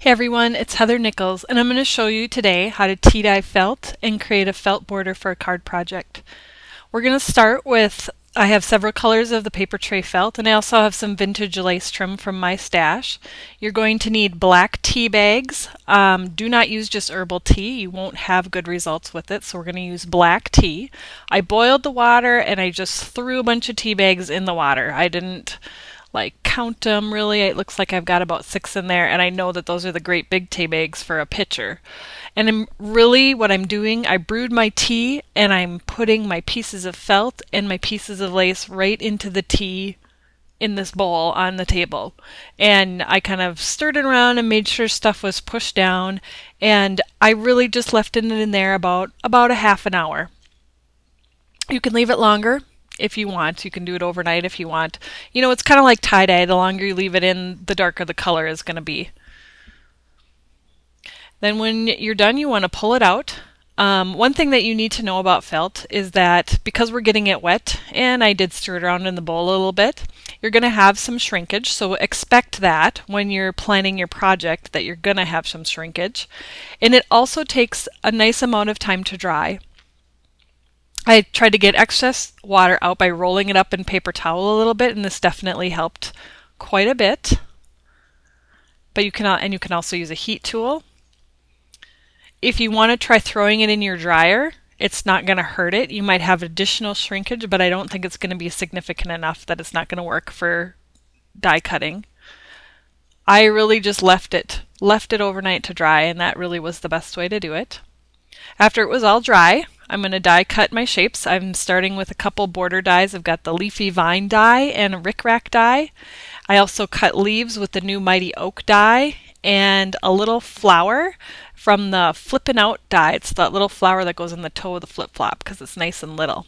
Hey everyone, it's Heather Nichols, and I'm going to show you today how to tea-dye felt and create a felt border for a card project. We're going to start with, I have several colors of the paper tray felt, and I also have some vintage lace trim from my stash. You're going to need black tea bags. Do not use just herbal tea. You won't have good results with it, so we're going to use black tea. I boiled the water and I just threw a bunch of tea bags in the water. I didn't count them really. It looks like I've got about 6 in there, and I know that those are the great big tea bags for a pitcher. And what I'm doing, I brewed my tea and I'm putting my pieces of felt and my pieces of lace right into the tea in this bowl on the table. And I kind of stirred it around and made sure stuff was pushed down, and I really just left it in there about a half an hour. You can leave it longer if you want. You can do it overnight if you want. You know, it's kind of like tie-dye. The longer you leave it in, the darker the color is going to be. Then when you're done, you want to pull it out. One thing that you need to know about felt is that because we're getting it wet, and I did stir it around in the bowl a little bit, you're going to have some shrinkage. So expect that when you're planning your project, that you're going to have some shrinkage. And it also takes a nice amount of time to dry. I tried to get excess water out by rolling it up in paper towel a little bit, and this definitely helped quite a bit. But you can also use a heat tool. If you want to try throwing it in your dryer, it's not going to hurt it. You might have additional shrinkage, but I don't think it's going to be significant enough that it's not going to work for die cutting. I really just left it overnight to dry, and that really was the best way to do it. After it was all dry, I'm going to die cut my shapes. I'm starting with a couple border dies. I've got the leafy vine die and a rickrack die. I also cut leaves with the new mighty oak die and a little flower from the flippin' out die. It's that little flower that goes in the toe of the flip-flop because it's nice and little.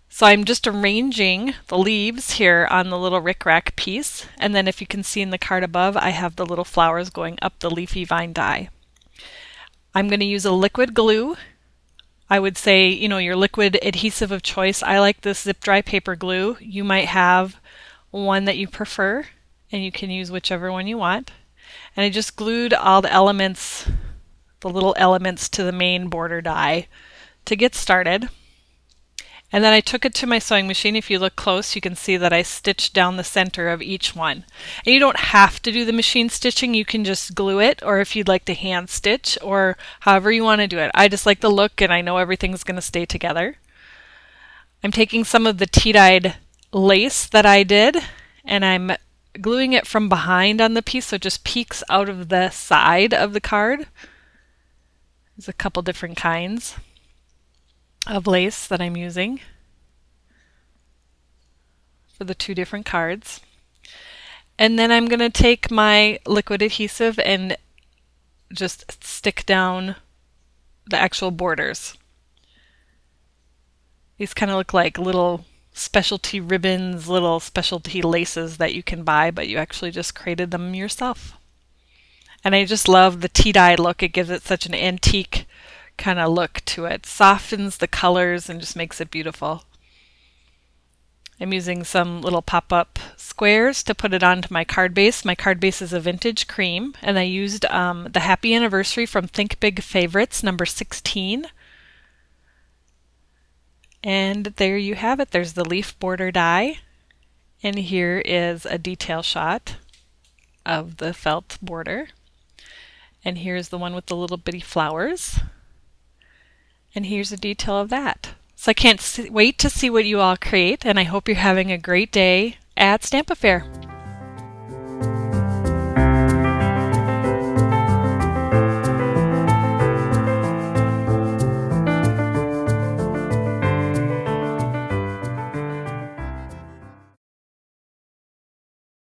So I'm just arranging the leaves here on the little rickrack piece, and then if you can see in the card above, I have the little flowers going up the leafy vine die. I'm going to use a liquid glue. I would say, your liquid adhesive of choice. I like this zip dry paper glue. You might have one that you prefer, and you can use whichever one you want. And I just glued all the elements, the little elements, to the main border die to get started. And then I took it to my sewing machine. If you look close, you can see that I stitched down the center of each one. And you don't have to do the machine stitching. You can just glue it, or if you'd like to hand stitch, or however you want to do it. I just like the look, and I know everything's going to stay together. I'm taking some of the tea-dyed lace that I did, and I'm gluing it from behind on the piece so it just peeks out of the side of the card. There's a couple different kinds of lace that I'm using for the 2 different cards. And then I'm going to take my liquid adhesive and just stick down the actual borders. These kind of look like little specialty ribbons, little specialty laces that you can buy, but you actually just created them yourself. And I just love the tea-dye look. It gives it such an antique kind of look to it. Softens the colors and just makes it beautiful. I'm using some little pop-up squares to put it onto my card base. My card base is a vintage cream, and I used the Happy Anniversary from Think Big Favorites, number 16. And there you have it. There's the leaf border die. And here is a detail shot of the felt border. And here's the one with the little bitty flowers. And here's a detail of that. So I can't wait to see what you all create, and I hope you're having a great day at Stamp-a-Faire.